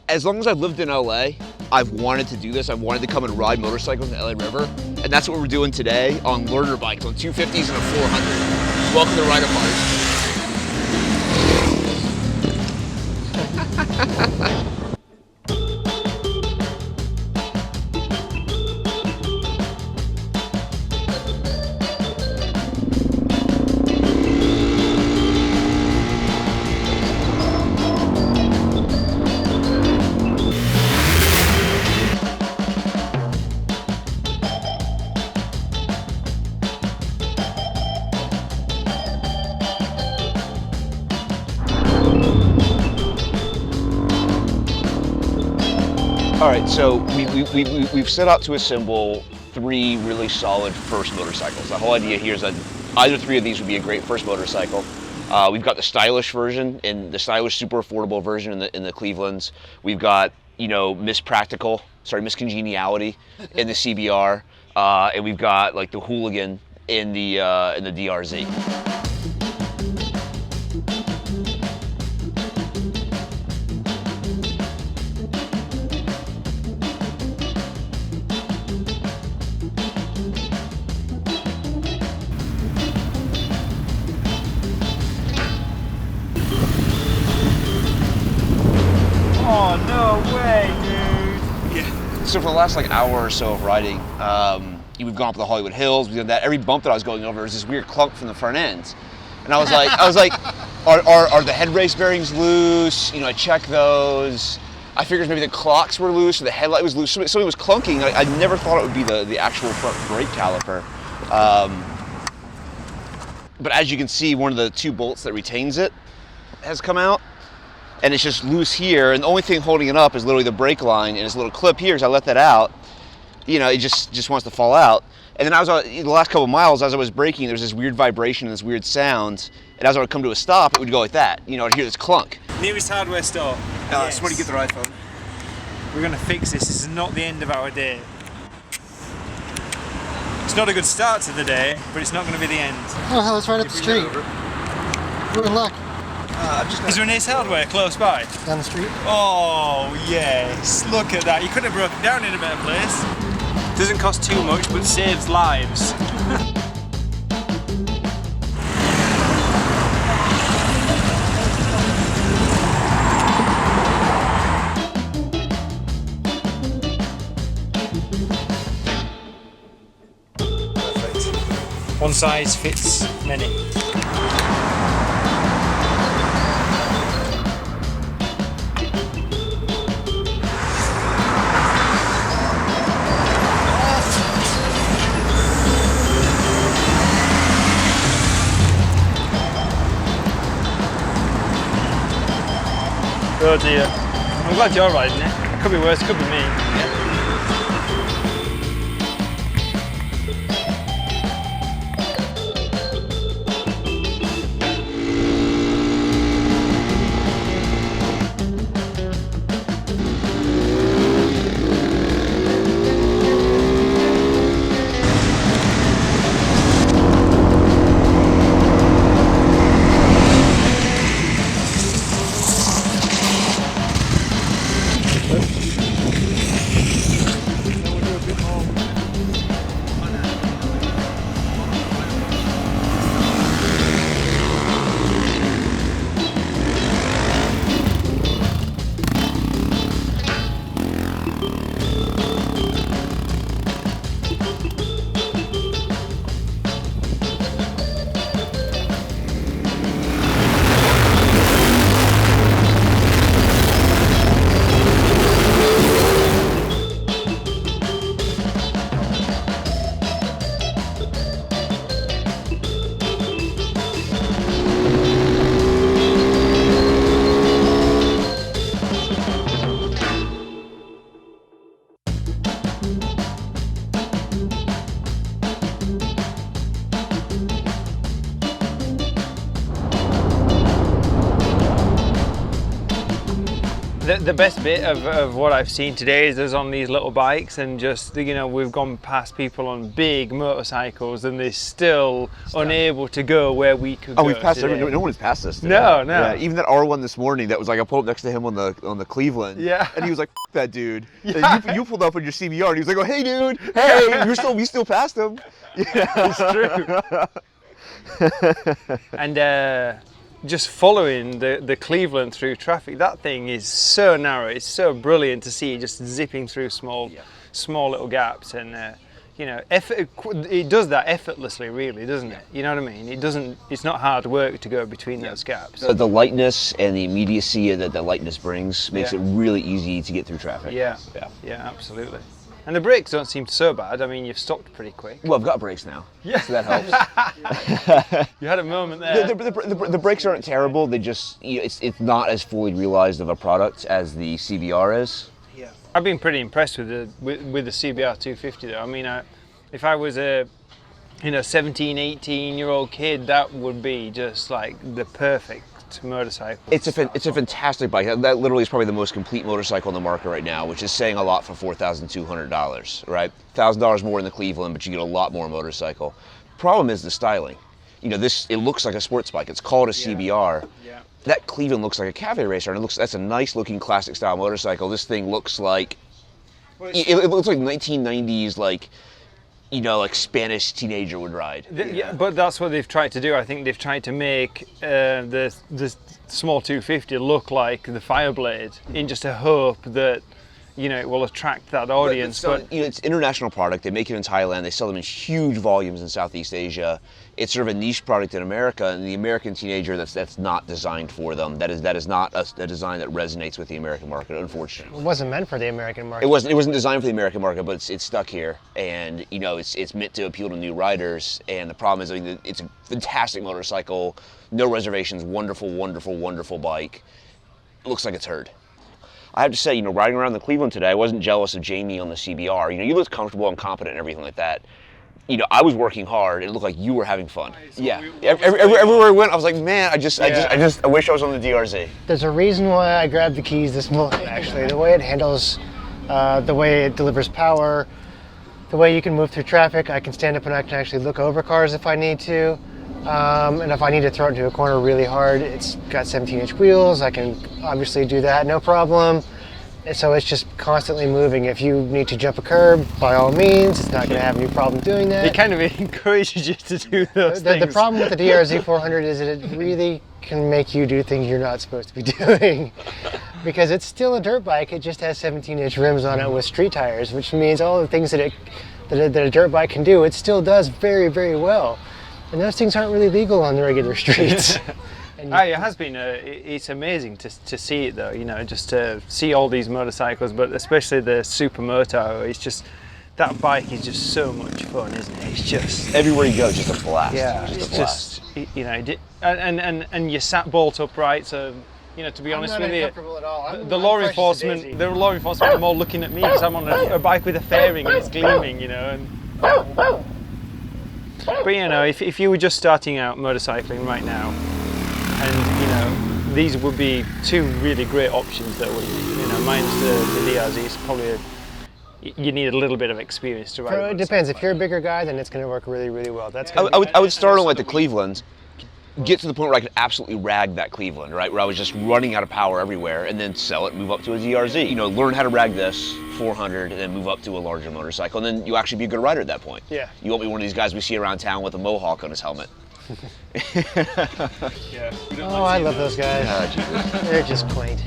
as long as I've lived in LA, I've wanted to do this. I've wanted to come and ride motorcycles in the LA River. And that's what we're doing today on learner bikes, on 250s and a 400. Welcome to RideApart. All right, so we've set out to assemble 3 really solid first motorcycles. The whole idea here is that either 3 of these would be a great first motorcycle. We've got the stylish version and the stylish super affordable version in the Clevelands. We've got, you know, Miss Congeniality in the CBR, and we've got like the Hooligan in the DRZ. Oh, no way, dude. Yeah. So for the last like hour or so of riding, we've gone up the Hollywood Hills, we've done that. Every bump that I was going over was this weird clunk from the front ends. And I was like, are the head race bearings loose? You know, I checked those. I figured maybe the clocks were loose or the headlight was loose. Something was clunking. I never thought it would be the actual front brake caliper. But as you can see, one of the 2 bolts that retains it has come out. And it's just loose here, and the only thing holding it up is literally the brake line and this little clip here. As I let that out, you know, it just wants to fall out. And then the last couple of miles, as I was braking, there was this weird vibration and this weird sound. And as I would come to a stop, it would go like that. You know, I'd hear this clunk. Nearest hardware store. Yes. Somebody get their iPhone. We're gonna fix this. This is not the end of our day. It's not a good start to the day, but it's not gonna be the end. Oh hell, it's right up the street. We're in luck. Is there an Ace Hardware close by? Down the street. Oh yes, look at that. You could have broken down in a better place. Doesn't cost too much, but saves lives. Perfect. One size fits many. Oh dear. I'm glad you're riding it. Could be worse, could be me. The best bit of what I've seen today is there's on these little bikes, and just, you know, we've gone past people on big motorcycles and they're still unable to go where we could go. We've passed today. no one has passed us today. No. Yeah, even that R1 this morning, that was like, I pulled up next to him on the Cleveland. Yeah. And he was like, F that dude. Yeah. And you pulled up on your CBR and he was like, oh, hey dude, hey, we still passed him. Yeah. It's true. And just following the Cleveland through traffic, that thing is so narrow. It's so brilliant to see it just zipping through small little gaps, and you know, it does that effortlessly, really, doesn't it? You know what I mean? It's not hard work to go between those gaps. The lightness and the immediacy that the lightness brings makes it really easy to get through traffic. Yeah, absolutely. And the brakes don't seem so bad. I mean, you've stopped pretty quick. Well, I've got brakes now. Yeah. So that helps. You had a moment there. The brakes aren't terrible. They just, you know, it's not as fully realized of a product as the CBR is. Yeah. I've been pretty impressed with the CBR 250 though. I mean, if I was a 17, 18-year-old kid, that would be just like the perfect motorcycle. It's a fantastic bike. That literally is probably the most complete motorcycle on the market right now, which is saying a lot for $4,200, right? $1,000 more in the Cleveland, but you get a lot more motorcycle. Problem is the styling. You know, it looks like a sports bike. It's called a CBR. Yeah. That Cleveland looks like a cafe racer, and that's a nice looking classic style motorcycle. This thing looks like, it looks like 1990s, like, you know, like Spanish teenager would ride. Yeah, but that's what they've tried to do. I think they've tried to make the small 250 look like the Fireblade in just a hope that, you know, it will attract that audience. But you know, it's an international product. They make it in Thailand. They sell them in huge volumes in Southeast Asia. It's sort of a niche product in America, and the American teenager, that's not designed for them. That is not a design that resonates with the American market, unfortunately. It wasn't meant for the American market. It wasn't designed for the American market, but it's stuck here, and you know, it's meant to appeal to new riders. And the problem is, I mean, it's a fantastic motorcycle, no reservations, wonderful, wonderful, wonderful bike. It looks like it's heard. I have to say, you know, riding around the Cleveland today, I wasn't jealous of Jamie on the CBR. You know, you looked comfortable and competent and everything like that. You know, I was working hard. It looked like you were having fun. Yeah. Everywhere I went, I was like, man, I wish I was on the DRZ. There's a reason why I grabbed the keys this morning, actually. The way it handles, the way it delivers power, the way you can move through traffic. I can stand up and I can actually look over cars if I need to. And if I need to throw it into a corner really hard, it's got 17-inch wheels. I can obviously do that, no problem. And so it's just constantly moving. If you need to jump a curb, by all means, it's not going to have any problem doing that. It kind of encourages you to do those things. The problem with the DRZ 400 is that it really can make you do things you're not supposed to be doing. Because it's still a dirt bike, it just has 17-inch rims on it with street tires, which means all the things that a dirt bike can do, it still does very, very well. And those things aren't really legal on the regular streets. It has been, it's amazing to see it though, you know, just to see all these motorcycles, but especially the Supermoto. It's just, that bike is just so much fun, isn't it? It's just... Everywhere you go, just a blast. Yeah, it's just, you know, and you're sat bolt upright, so, you know, to be honest with you, the law enforcement are more looking at me because I'm on a bike with a fairing and it's gleaming, you know. But you know, if you were just starting out motorcycling right now, and you know, these would be two really great options that would, you know, minus the DRZ, it's probably you need a little bit of experience to ride. It depends. If you're a bigger guy, then it's going to work really, really well. I would start on like the Cleveland, get to the point where I could absolutely rag that Cleveland, right? Where I was just running out of power everywhere, and then sell it, move up to a DRZ. You know, learn how to rag this 400, and then move up to a larger motorcycle, and then you actually be a good rider at that point. Yeah. You won't be one of these guys we see around town with a mohawk on his helmet. Oh, I love those guys. They're just quaint.